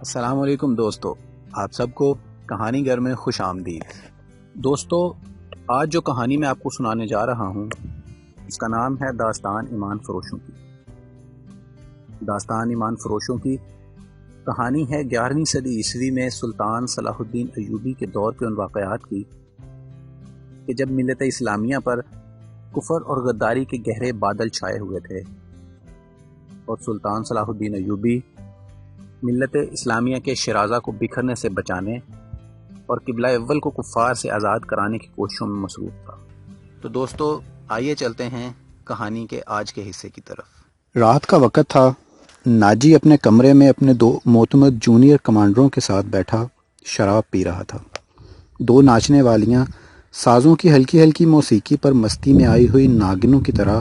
السلام علیکم دوستو، آپ سب کو کہانی گھر میں خوش آمدید۔ دوستو، آج جو کہانی میں آپ کو سنانے جا رہا ہوں اس کا نام ہے داستان ایمان فروشوں کی۔ داستان ایمان فروشوں کی کہانی ہے 11ویں صدی عیسوی میں سلطان صلاح الدین ایوبی کے دور کے ان واقعات کی کہ جب ملت اسلامیہ پر کفر اور غداری کے گہرے بادل چھائے ہوئے تھے اور سلطان صلاح الدین ایوبی ملت اسلامیہ کے شرازہ کو بکھرنے سے بچانے اور قبلہ اول کو کفار سے آزاد کرانے کی کوششوں میں مصروف تھا۔ تو دوستو، آئیے چلتے ہیں کہانی کے آج کے حصے کی طرف۔ رات کا وقت تھا۔ ناجی اپنے کمرے میں اپنے 2 معتمد جونیئر کمانڈروں کے ساتھ بیٹھا شراب پی رہا تھا۔ 2 ناچنے والیاں سازوں کی ہلکی ہلکی موسیقی پر مستی میں آئی ہوئی ناگنوں کی طرح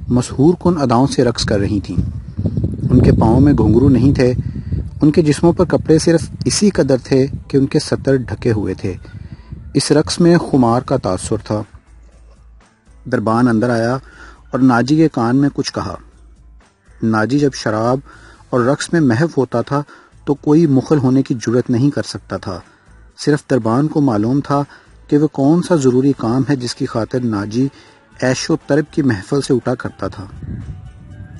مسحور کن اداؤں سے رقص کر رہی تھیں۔ ان کے پاؤں میں گھنگرو نہیں تھے، ان کے جسموں پر کپڑے صرف اسی قدر تھے کہ ان کے سطر ڈھکے ہوئے تھے۔ اس رقص میں خمار کا تاثر تھا۔ دربان اندر آیا اور ناجی کے کان میں کچھ کہا۔ ناجی جب شراب اور رقص میں محو ہوتا تھا تو کوئی مخل ہونے کی جرت نہیں کر سکتا تھا۔ صرف دربان کو معلوم تھا کہ وہ کون سا ضروری کام ہے جس کی خاطر ناجی عیش و طرب کی محفل سے اٹھا کرتا تھا،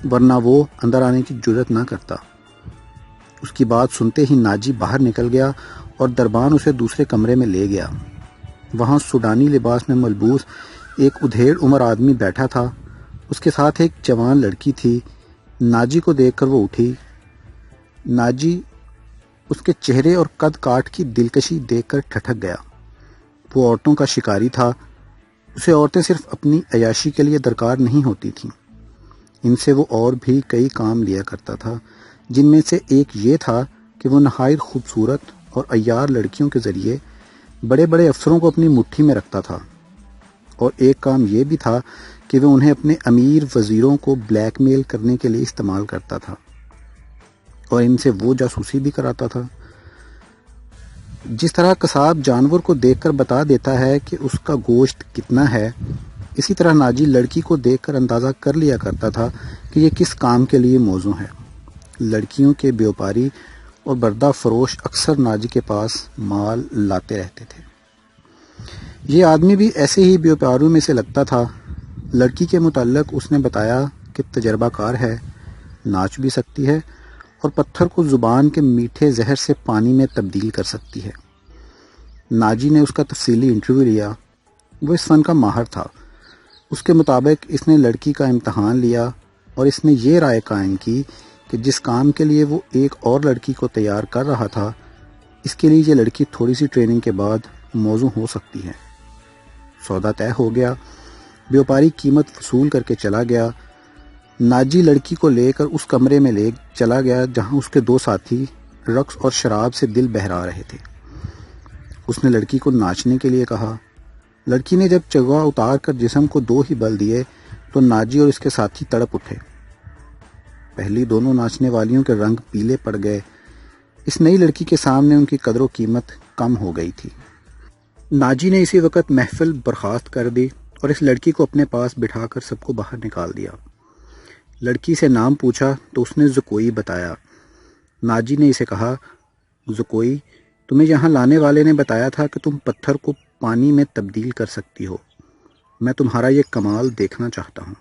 ورنہ وہ اندر آنے کی جرت نہ کرتا۔ اس کی بات سنتے ہی ناجی باہر نکل گیا اور دربان اسے دوسرے کمرے میں لے گیا۔ وہاں سوڈانی لباس میں ملبوس ایک ادھیڑ عمر آدمی بیٹھا تھا۔ اس کے ساتھ ایک جوان لڑکی تھی۔ ناجی کو دیکھ کر وہ اٹھی۔ ناجی اس کے چہرے اور قد کاٹ کی دلکشی دیکھ کر ٹھٹک گیا۔ وہ عورتوں کا شکاری تھا۔ اسے عورتیں صرف اپنی عیاشی کے لیے درکار نہیں ہوتی تھیں، ان سے وہ اور بھی کئی کام لیا کرتا تھا، جن میں سے ایک یہ تھا کہ وہ نہایت خوبصورت اور عیار لڑکیوں کے ذریعے بڑے بڑے افسروں کو اپنی مٹھی میں رکھتا تھا، اور ایک کام یہ بھی تھا کہ وہ انہیں اپنے امیر وزیروں کو بلیک میل کرنے کے لیے استعمال کرتا تھا، اور ان سے وہ جاسوسی بھی کراتا تھا۔ جس طرح قصاب جانور کو دیکھ کر بتا دیتا ہے کہ اس کا گوشت کتنا ہے، اسی طرح ناجی لڑکی کو دیکھ کر اندازہ کر لیا کرتا تھا کہ یہ کس کام کے لیے موزوں ہے۔ لڑکیوں کے بیوپاری اور بردہ فروش اکثر ناجی کے پاس مال لاتے رہتے تھے۔ یہ آدمی بھی ایسے ہی بیوپاروں میں سے لگتا تھا۔ لڑکی کے متعلق اس نے بتایا کہ تجربہ کار ہے، ناچ بھی سکتی ہے اور پتھر کو زبان کے میٹھے زہر سے پانی میں تبدیل کر سکتی ہے۔ ناجی نے اس کا تفصیلی انٹرویو لیا۔ وہ اس فن کا ماہر تھا۔ اس کے مطابق اس نے لڑکی کا امتحان لیا اور اس نے یہ رائے قائم کی کہ جس کام کے لیے وہ ایک اور لڑکی کو تیار کر رہا تھا، اس کے لیے یہ لڑکی تھوڑی سی ٹریننگ کے بعد موزوں ہو سکتی ہے۔ سودا طے ہو گیا۔ بیوپاری قیمت وصول کر کے چلا گیا۔ ناجی لڑکی کو لے کر اس کمرے میں لے چلا گیا جہاں اس کے 2 ساتھی رقص اور شراب سے دل بہلا رہے تھے۔ اس نے لڑکی کو ناچنے کے لیے کہا۔ لڑکی نے جب چگوا اتار کر جسم کو 2 ہی بل دیے تو ناجی اور اس کے ساتھی تڑپ اٹھے۔ پہلی دونوں ناچنے والیوں کے رنگ پیلے پڑ گئے۔ اس نئی لڑکی کے سامنے ان کی قدر و قیمت کم ہو گئی تھی۔ ناجی نے اسی وقت محفل برخاست کر دی اور اس لڑکی کو اپنے پاس بٹھا کر سب کو باہر نکال دیا۔ لڑکی سے نام پوچھا تو اس نے زکوئی بتایا۔ ناجی نے اسے کہا، زکوئی، تمہیں یہاں لانے والے نے بتایا تھا کہ تم پتھر کو پانی میں تبدیل کر سکتی ہو۔ میں تمہارا یہ کمال دیکھنا چاہتا ہوں۔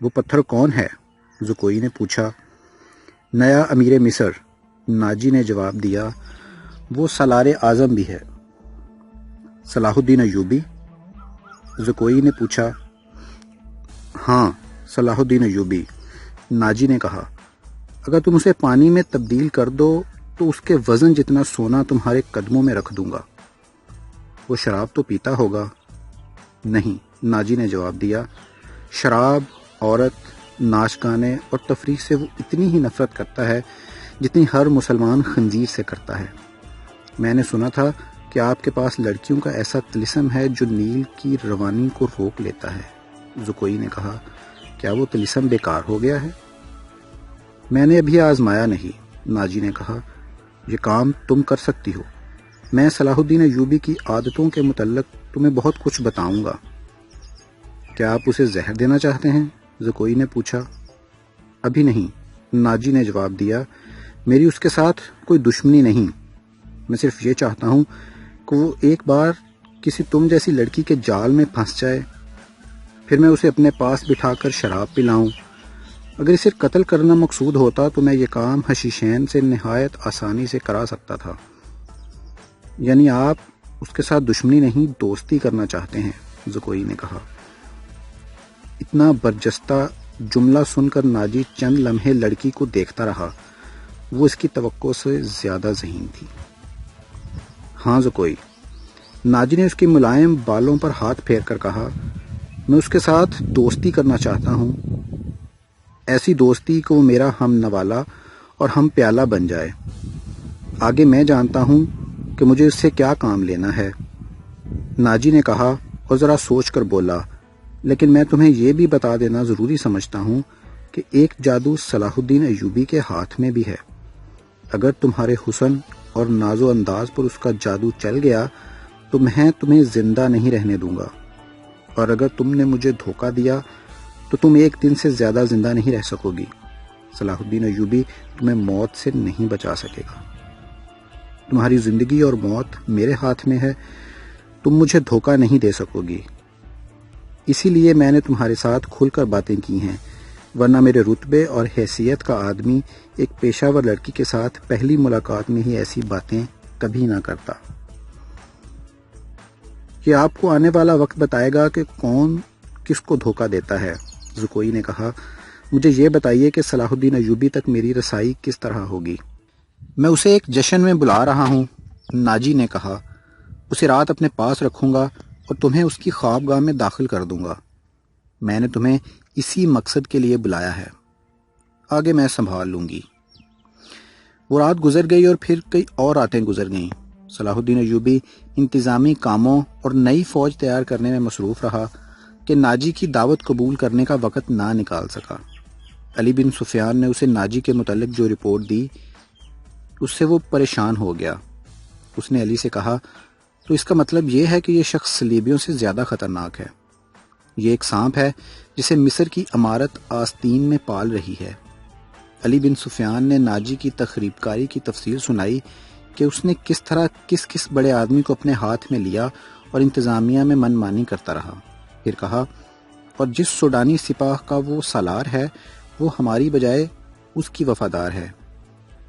وہ پتھر کون ہے؟ زکوئی نے پوچھا۔ نیا امیر مصر، ناجی نے جواب دیا۔ وہ سالار اعظم بھی ہے۔ صلاح الدین ایوبی؟ زکوئی نے پوچھا۔ ہاں، صلاح الدین ایوبی، ناجی نے کہا۔ اگر تم اسے پانی میں تبدیل کر دو تو اس کے وزن جتنا سونا تمہارے قدموں میں رکھ دوں گا۔ وہ شراب تو پیتا ہوگا؟ نہیں، ناجی نے جواب دیا۔ شراب، عورت، ناچ گانے اور تفریح سے وہ اتنی ہی نفرت کرتا ہے جتنی ہر مسلمان خنزیر سے کرتا ہے۔ میں نے سنا تھا کہ آپ کے پاس لڑکیوں کا ایسا طلسم ہے جو نیل کی روانی کو روک لیتا ہے۔ زکوئی نے کہا، کیا وہ طلسم بیکار ہو گیا ہے؟ میں نے ابھی آزمایا نہیں، ناجی نے کہا۔ یہ کام تم کر سکتی ہو۔ میں صلاح الدین ایوبی کی عادتوں کے متعلق تمہیں بہت کچھ بتاؤں گا۔ کیا آپ اسے زہر دینا چاہتے ہیں؟ زکوئی نے پوچھا۔ ابھی نہیں، ناجی نے جواب دیا۔ میری اس کے ساتھ کوئی دشمنی نہیں، میں صرف یہ چاہتا ہوں کہ وہ ایک بار کسی تم جیسی لڑکی کے جال میں پھنس جائے، پھر میں اسے اپنے پاس بٹھا کر شراب پلاؤں۔ اگر اسے قتل کرنا مقصود ہوتا تو میں یہ کام حشیشین سے نہایت آسانی سے کرا سکتا تھا۔ یعنی آپ اس کے ساتھ دشمنی نہیں، دوستی کرنا چاہتے ہیں، زکوئی نے کہا۔ اتنا برجستہ جملہ سن کر ناجی چند لمحے لڑکی کو دیکھتا رہا، وہ اس کی توقع سے زیادہ ذہین تھی۔ ہاں زکوئی، ناجی نے اس کی ملائم بالوں پر ہاتھ پھیر کر کہا، میں اس کے ساتھ دوستی کرنا چاہتا ہوں، ایسی دوستی کہ وہ میرا ہم نوالا اور ہم پیالہ بن جائے۔ آگے میں جانتا ہوں کہ مجھے اس سے کیا کام لینا ہے، ناجی نے کہا اور ذرا سوچ کر بولا، لیکن میں تمہیں یہ بھی بتا دینا ضروری سمجھتا ہوں کہ ایک جادو صلاح الدین ایوبی کے ہاتھ میں بھی ہے۔ اگر تمہارے حسن اور ناز و انداز پر اس کا جادو چل گیا تو میں تمہیں زندہ نہیں رہنے دوں گا، اور اگر تم نے مجھے دھوکہ دیا تو تم ایک دن سے زیادہ زندہ نہیں رہ سکو گی۔ صلاح الدین ایوبی تمہیں موت سے نہیں بچا سکے گا۔ تمہاری زندگی اور موت میرے ہاتھ میں ہے، تم مجھے دھوکہ نہیں دے سکو گی۔ اسی لیے میں نے تمہارے ساتھ کھل کر باتیں کی ہیں، ورنہ میرے رتبے اور حیثیت کا آدمی ایک پیشہ ور لڑکی کے ساتھ پہلی ملاقات میں ہی ایسی باتیں کبھی نہ کرتا۔ یہ آپ کو آنے والا وقت بتائے گا کہ کون کس کو دھوکہ دیتا ہے، زکوئی نے کہا۔ مجھے یہ بتائیے کہ صلاح الدین ایوبی تک میری رسائی کس طرح ہوگی؟ میں اسے ایک جشن میں بلا رہا ہوں، ناجی نے کہا۔ اسے رات اپنے پاس رکھوں گا اور تمہیں اس کی خوابگاہ میں داخل کر دوں گا۔ میں نے تمہیں اسی مقصد کے لیے بلایا ہے، آگے میں سنبھال لوں گی۔ وہ رات گزر گئی اور پھر کئی اور راتیں گزر گئیں۔ صلاح الدین ایوبی انتظامی کاموں اور نئی فوج تیار کرنے میں مصروف رہا کہ ناجی کی دعوت قبول کرنے کا وقت نہ نکال سکا۔ علی بن سفیان نے اسے ناجی کے متعلق جو رپورٹ دی اس سے وہ پریشان ہو گیا۔ اس نے علی سے کہا، تو اس کا مطلب یہ ہے کہ یہ شخص صلیبیوں سے زیادہ خطرناک ہے۔ یہ ایک سانپ ہے جسے مصر کی عمارت آستین میں پال رہی ہے۔ علی بن سفیان نے ناجی کی تخریب کاری کی تفصیل سنائی کہ اس نے کس طرح کس بڑے آدمی کو اپنے ہاتھ میں لیا اور انتظامیہ میں من مانی کرتا رہا۔ پھر کہا، اور جس سوڈانی سپاہ کا وہ سالار ہے وہ ہماری بجائے اس کی وفادار ہے۔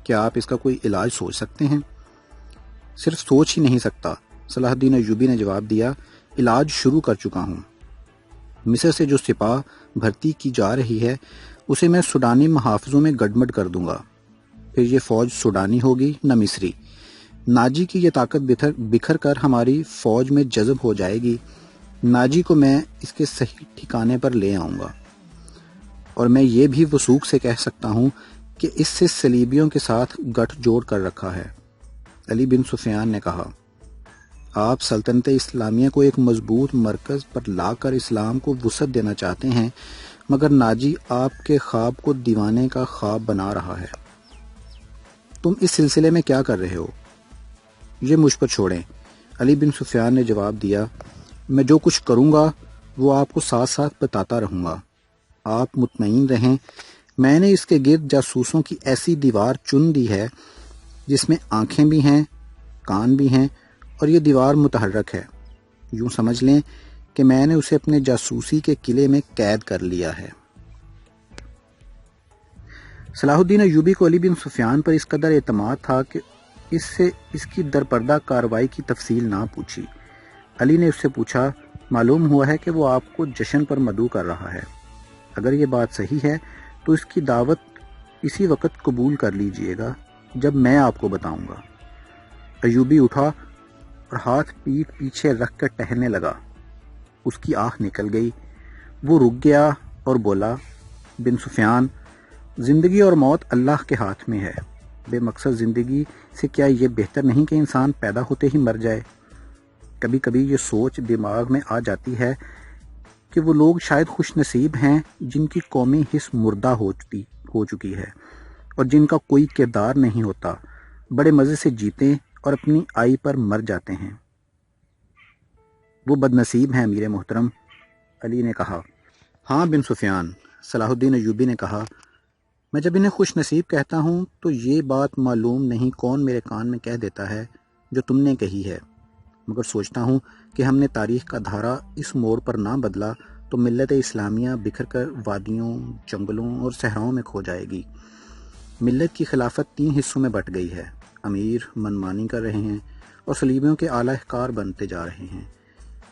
کیا آپ اس کا کوئی علاج سوچ سکتے ہیں؟ صرف سوچ ہی نہیں سکتا، صلاح الدین ایوبی نے جواب دیا، علاج شروع کر چکا ہوں۔ مصر سے جو سپاہ بھرتی کی جا رہی ہے اسے میں سوڈانی محافظوں میں گڈمڈ کر دوں گا، پھر یہ فوج سوڈانی ہوگی نہ مصری۔ ناجی کی یہ طاقت بکھر کر ہماری فوج میں جذب ہو جائے گی۔ ناجی کو میں اس کے صحیح ٹھکانے پر لے آؤں گا، اور میں یہ بھی وثوق سے کہہ سکتا ہوں کہ اس سے صلیبیوں کے ساتھ گٹھ جوڑ کر رکھا ہے۔ علی بن سفیان نے کہا، آپ سلطنت اسلامیہ کو ایک مضبوط مرکز پر لا کر اسلام کو وسعت دینا چاہتے ہیں، مگر ناجی آپ کے خواب کو دیوانے کا خواب بنا رہا ہے۔ تم اس سلسلے میں کیا کر رہے ہو؟ یہ مجھ پر چھوڑیں، علی بن سفیان نے جواب دیا، میں جو کچھ کروں گا وہ آپ کو ساتھ ساتھ بتاتا رہوں گا۔ آپ مطمئن رہیں، میں نے اس کے گرد جاسوسوں کی ایسی دیوار چن دی ہے جس میں آنکھیں بھی ہیں، کان بھی ہیں، اور یہ دیوار متحرک ہے۔ یوں سمجھ لیں کہ میں نے اسے اپنے جاسوسی کے قلعے میں قید کر لیا ہے۔ صلاح الدین ایوبی کو علی بن سفیان پر اس قدر اعتماد تھا کہ اس سے اس کی درپردہ کارروائی کی تفصیل نہ پوچھی۔ علی نے اس سے پوچھا، معلوم ہوا ہے کہ وہ آپ کو جشن پر مدعو کر رہا ہے۔ اگر یہ بات صحیح ہے تو اس کی دعوت اسی وقت قبول کر لیجئے گا جب میں آپ کو بتاؤں گا۔ ایوبی اٹھا اور ہاتھ پیٹھ پیچھے رکھ کر ٹہلنے لگا۔ اس کی آہ نکل گئی، وہ رک گیا اور بولا، بن سفیان، زندگی اور موت اللہ کے ہاتھ میں ہے۔ بے مقصد زندگی سے کیا یہ بہتر نہیں کہ انسان پیدا ہوتے ہی مر جائے؟ کبھی کبھی یہ سوچ دماغ میں آ جاتی ہے کہ وہ لوگ شاید خوش نصیب ہیں جن کی قومی حس مردہ ہو چکی ہے اور جن کا کوئی کردار نہیں ہوتا، بڑے مزے سے جیتے اور اپنی آئی پر مر جاتے ہیں۔ وہ بد نصیب ہیں امیر محترم، علی نے کہا۔ ہاں بن سفیان، صلاح الدین ایوبی نے کہا، میں جب انہیں خوش نصیب کہتا ہوں تو یہ بات معلوم نہیں کون میرے کان میں کہہ دیتا ہے جو تم نے کہی ہے، مگر سوچتا ہوں کہ ہم نے تاریخ کا دھارا اس موڑ پر نہ بدلا تو ملت اسلامیہ بکھر کر وادیوں، جنگلوں اور صحراؤں میں کھو جائے گی۔ ملت کی خلافت 3 حصوں میں بٹ گئی ہے، امیر منمانی کر رہے ہیں اور صلیبیوں کے اعلی کار بنتے جا رہے ہیں۔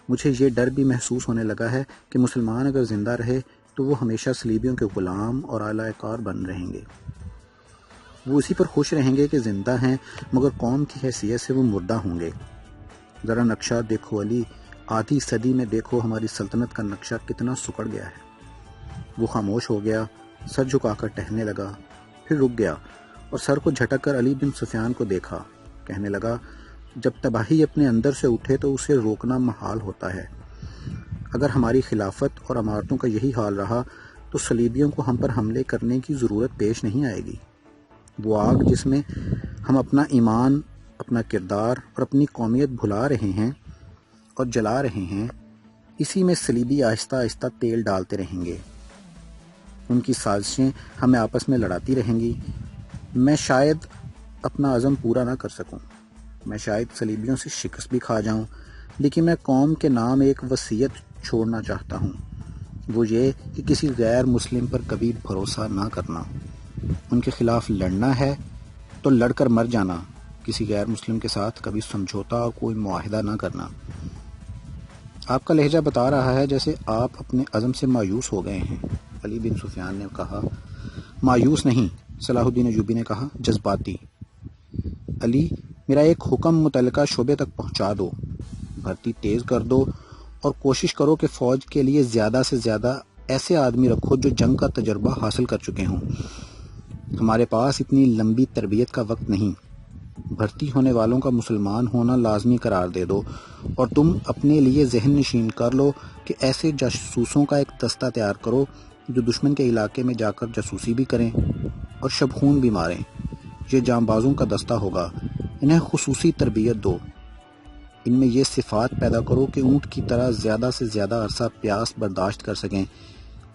مجھے یہ ڈر بھی محسوس ہونے لگا ہے کہ مسلمان اگر زندہ رہے تو وہ ہمیشہ صلیبیوں کے غلام اور اعلی کار بن رہیں گے۔ وہ اسی پر خوش رہیں گے کہ زندہ ہیں، مگر قوم کی حیثیت سے وہ مردہ ہوں گے۔ ذرا نقشہ دیکھو علی، آدھی صدی میں دیکھو ہماری سلطنت کا نقشہ کتنا سکڑ گیا ہے۔ وہ خاموش ہو گیا، سر جھکا کر ٹہلنے لگا، پھر رک گیا اور سر کو جھٹک کر علی بن سفیان کو دیکھا۔ کہنے لگا، جب تباہی اپنے اندر سے اٹھے تو اسے روکنا محال ہوتا ہے۔ اگر ہماری خلافت اور عمارتوں کا یہی حال رہا تو صلیبیوں کو ہم پر حملے کرنے کی ضرورت پیش نہیں آئے گی۔ وہ آگ جس میں ہم اپنا ایمان، اپنا کردار اور اپنی قومیت بھلا رہے ہیں اور جلا رہے ہیں، اسی میں صلیبی آہستہ آہستہ تیل ڈالتے رہیں گے۔ ان کی سازشیں ہمیں آپس میں لڑاتی رہیں گی۔ میں شاید اپنا عزم پورا نہ کر سکوں، میں شاید صلیبیوں سے شکست بھی کھا جاؤں، لیکن میں قوم کے نام ایک وصیت چھوڑنا چاہتا ہوں، وہ یہ کہ کسی غیر مسلم پر کبھی بھروسہ نہ کرنا۔ ان کے خلاف لڑنا ہے تو لڑ کر مر جانا، کسی غیر مسلم کے ساتھ کبھی سمجھوتا اور کوئی معاہدہ نہ کرنا۔ آپ کا لہجہ بتا رہا ہے جیسے آپ اپنے عزم سے مایوس ہو گئے ہیں، علی بن سفیان نے کہا۔ مایوس نہیں، صلاح الدین ایوبی نے کہا، جذباتی۔ علی، میرا ایک حکم متعلقہ شعبے تک پہنچا دو، بھرتی تیز کر دو اور کوشش کرو کہ فوج کے لیے زیادہ سے زیادہ ایسے آدمی رکھو جو جنگ کا تجربہ حاصل کر چکے ہوں۔ ہمارے پاس اتنی لمبی تربیت کا وقت نہیں۔ بھرتی ہونے والوں کا مسلمان ہونا لازمی قرار دے دو اور تم اپنے لیے ذہن نشین کر لو کہ ایسے جاسوسوں کا ایک دستہ تیار کرو جو دشمن کے علاقے میں جا کر جاسوسی بھی کریں اور شبخون بھی ماریں۔ یہ جانبازوں کا دستہ ہوگا، انہیں خصوصی تربیت دو، ان میں یہ صفات پیدا کرو کہ اونٹ کی طرح زیادہ سے زیادہ عرصہ پیاس برداشت کر سکیں،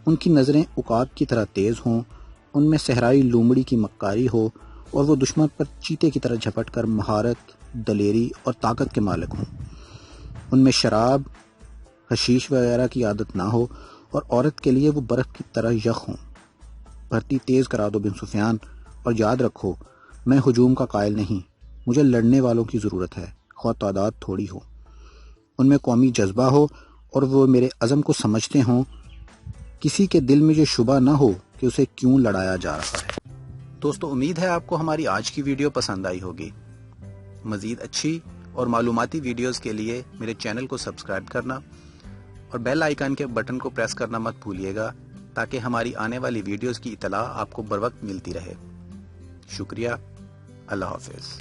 ان کی نظریں عقاب کی طرح تیز ہوں، ان میں صحرائی لومڑی کی مکاری ہو اور وہ دشمن پر چیتے کی طرح جھپٹ کر مہارت، دلیری اور طاقت کے مالک ہوں۔ ان میں شراب، حشیش وغیرہ کی عادت نہ ہو اور عورت کے لیے وہ برف کی طرح یخ ہوں۔ بھرتی تیز کرا دو بن سفیان، اور یاد رکھو میں ہجوم کا قائل نہیں، مجھے لڑنے والوں کی ضرورت ہے، خواہ تعداد تھوڑی ہو۔ ان میں قومی جذبہ ہو اور وہ میرے عزم کو سمجھتے ہوں، کسی کے دل میں یہ شبہ نہ ہو کہ اسے کیوں لڑایا جا رہا ہے۔ دوستو، امید ہے آپ کو ہماری آج کی ویڈیو پسند آئی ہوگی۔ مزید اچھی اور معلوماتی ویڈیوز کے لیے میرے چینل کو سبسکرائب کرنا اور بیل آئیکن کے بٹن کو پریس کرنا مت بھولیے گا تاکہ ہماری آنے والی ویڈیوز کی اطلاع آپ کو بروقت ملتی رہے۔ شکریہ، اللہ حافظ۔